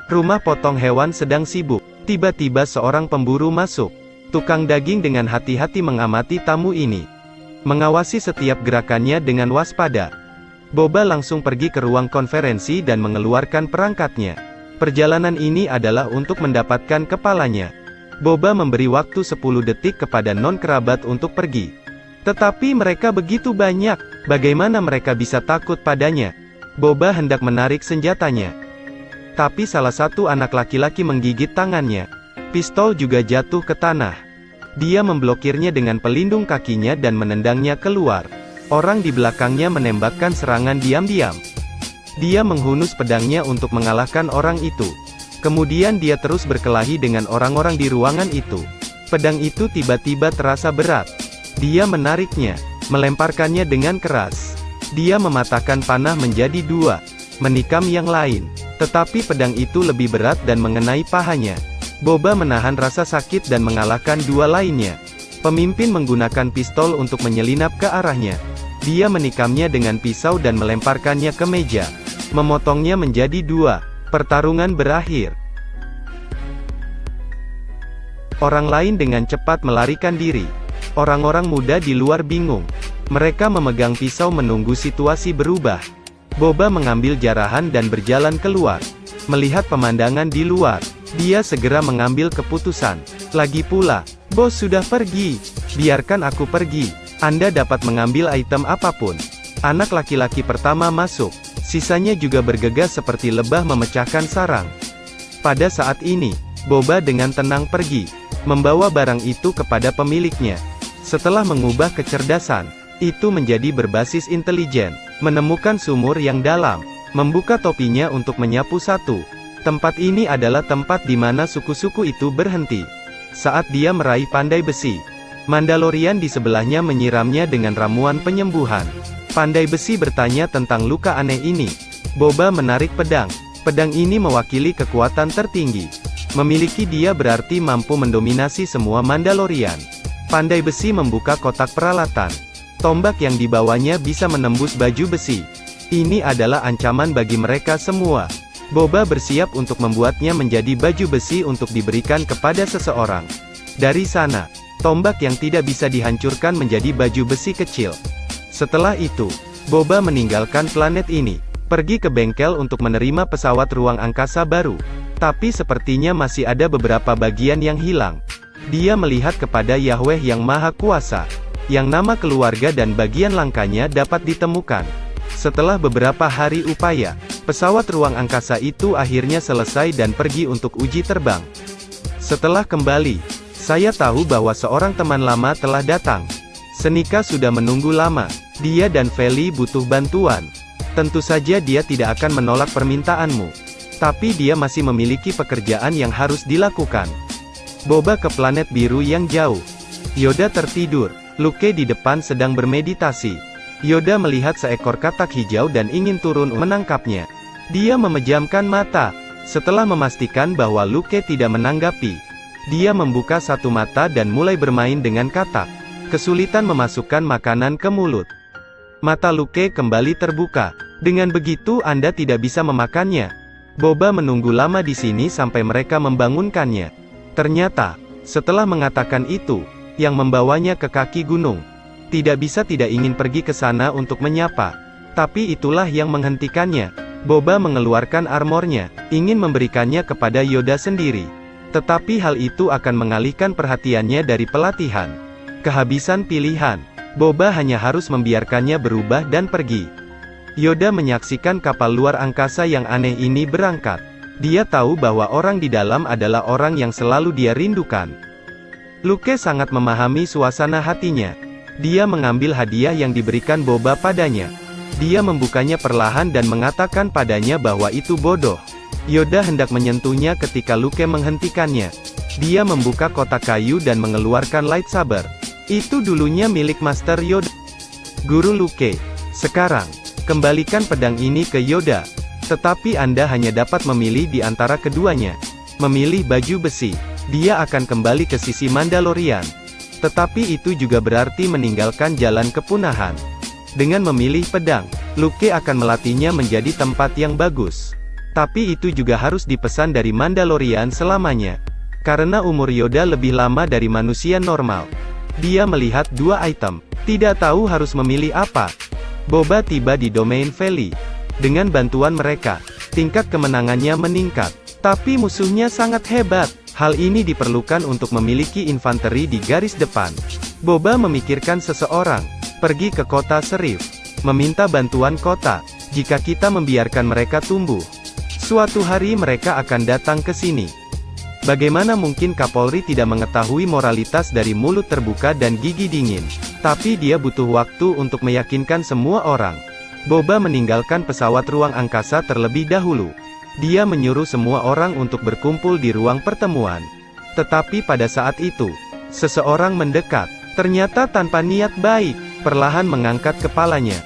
Rumah potong hewan sedang sibuk. Tiba-tiba seorang pemburu masuk. Tukang daging dengan hati-hati mengamati tamu ini. Mengawasi setiap gerakannya dengan waspada. Boba langsung pergi ke ruang konferensi dan mengeluarkan perangkatnya. Perjalanan ini adalah untuk mendapatkan kepalanya. Boba memberi waktu 10 detik kepada non-kerabat untuk pergi. Tetapi mereka begitu banyak, bagaimana mereka bisa takut padanya? Boba hendak menarik senjatanya. Tapi salah satu anak laki-laki menggigit tangannya. Pistol juga jatuh ke tanah. Dia memblokirnya dengan pelindung kakinya dan menendangnya keluar. Orang di belakangnya menembakkan serangan diam-diam. Dia menghunus pedangnya untuk mengalahkan orang itu. Kemudian dia terus berkelahi dengan orang-orang di ruangan itu. Pedang itu tiba-tiba terasa berat. Dia menariknya, melemparkannya dengan keras. Dia mematahkan panah menjadi 2, menikam yang lain. Tetapi pedang itu lebih berat dan mengenai pahanya. Boba menahan rasa sakit dan mengalahkan 2 lainnya. Pemimpin menggunakan pistol untuk menyelinap ke arahnya. Dia menikamnya dengan pisau dan melemparkannya ke meja, memotongnya menjadi 2. Pertarungan berakhir. Orang lain dengan cepat melarikan diri. Orang-orang muda di luar bingung. Mereka memegang pisau menunggu situasi berubah. Boba mengambil jarahan dan berjalan keluar. Melihat pemandangan di luar, dia segera mengambil keputusan. Lagi pula, bos sudah pergi. Biarkan aku pergi. Anda dapat mengambil item apapun. Anak laki-laki pertama masuk. Sisanya juga bergegas seperti lebah memecahkan sarang. Pada saat ini, Boba dengan tenang pergi, membawa barang itu kepada pemiliknya. Setelah mengubah kecerdasan itu menjadi berbasis intelijen, menemukan sumur yang dalam, membuka topinya untuk menyapu satu. Tempat ini adalah tempat di mana suku-suku itu berhenti. Saat dia meraih pandai besi, Mandalorian di sebelahnya menyiramnya dengan ramuan penyembuhan. Pandai besi bertanya tentang luka aneh ini. Boba menarik pedang. Pedang ini mewakili kekuatan tertinggi. Memiliki dia berarti mampu mendominasi semua Mandalorian. Pandai besi membuka kotak peralatan. Tombak yang dibawanya bisa menembus baju besi. Ini adalah ancaman bagi mereka semua. Boba bersiap untuk membuatnya menjadi baju besi untuk diberikan kepada seseorang. Dari sana, tombak yang tidak bisa dihancurkan menjadi baju besi kecil. Setelah itu, Boba meninggalkan planet ini, pergi ke bengkel untuk menerima pesawat ruang angkasa baru. Tapi sepertinya masih ada beberapa bagian yang hilang. Dia melihat kepada Yahweh yang Maha Kuasa, yang nama keluarga dan bagian langkahnya dapat ditemukan. Setelah beberapa hari upaya, pesawat ruang angkasa itu akhirnya selesai dan pergi untuk uji terbang. Setelah kembali, saya tahu bahwa seorang teman lama telah datang. Senika sudah menunggu lama. Dia dan Feli butuh bantuan. Tentu saja dia tidak akan menolak permintaanmu. Tapi dia masih memiliki pekerjaan yang harus dilakukan. Boba ke planet biru yang jauh. Yoda tertidur. Luke di depan sedang bermeditasi. Yoda melihat seekor katak hijau dan ingin turun menangkapnya. Dia memejamkan mata. Setelah memastikan bahwa Luke tidak menanggapi, dia membuka satu mata dan mulai bermain dengan katak. Kesulitan memasukkan makanan ke mulut. Mata Luke kembali terbuka. Dengan begitu Anda tidak bisa memakannya. Boba menunggu lama di sini sampai mereka membangunkannya. Ternyata, setelah mengatakan itu, yang membawanya ke kaki gunung. Tidak bisa tidak ingin pergi ke sana untuk menyapa. Tapi itulah yang menghentikannya. Boba mengeluarkan armornya, ingin memberikannya kepada Yoda sendiri. Tetapi hal itu akan mengalihkan perhatiannya dari pelatihan. Kehabisan pilihan. Boba hanya harus membiarkannya berubah dan pergi. Yoda menyaksikan kapal luar angkasa yang aneh ini berangkat. Dia tahu bahwa orang di dalam adalah orang yang selalu dia rindukan. Luke sangat memahami suasana hatinya. Dia mengambil hadiah yang diberikan Boba padanya. Dia membukanya perlahan dan mengatakan padanya bahwa itu bodoh. Yoda hendak menyentuhnya ketika Luke menghentikannya. Dia membuka kotak kayu dan mengeluarkan lightsaber. Itu dulunya milik Master Yoda. Guru Luke, sekarang, kembalikan pedang ini ke Yoda. Tetapi Anda hanya dapat memilih di antara keduanya. Memilih baju besi. Dia akan kembali ke sisi Mandalorian. Tetapi itu juga berarti meninggalkan jalan kepunahan. Dengan memilih pedang, Luke akan melatihnya menjadi tempat yang bagus. Tapi itu juga harus dipesan dari Mandalorian selamanya. Karena umur Yoda lebih lama dari manusia normal. Dia melihat dua item. Tidak tahu harus memilih apa. Boba tiba di Domain Valley. Dengan bantuan mereka, tingkat kemenangannya meningkat. Tapi musuhnya sangat hebat. Hal ini diperlukan untuk memiliki infanteri di garis depan. Boba memikirkan seseorang. Pergi ke kota Serif. Meminta bantuan kota. Jika kita membiarkan mereka tumbuh, suatu hari mereka akan datang ke sini. Bagaimana mungkin Kapolri tidak mengetahui moralitas dari mulut terbuka dan gigi dingin? Tapi dia butuh waktu untuk meyakinkan semua orang. Boba meninggalkan pesawat ruang angkasa terlebih dahulu. Dia menyuruh semua orang untuk berkumpul di ruang pertemuan. Tetapi pada saat itu, seseorang mendekat. Ternyata tanpa niat baik, perlahan mengangkat kepalanya.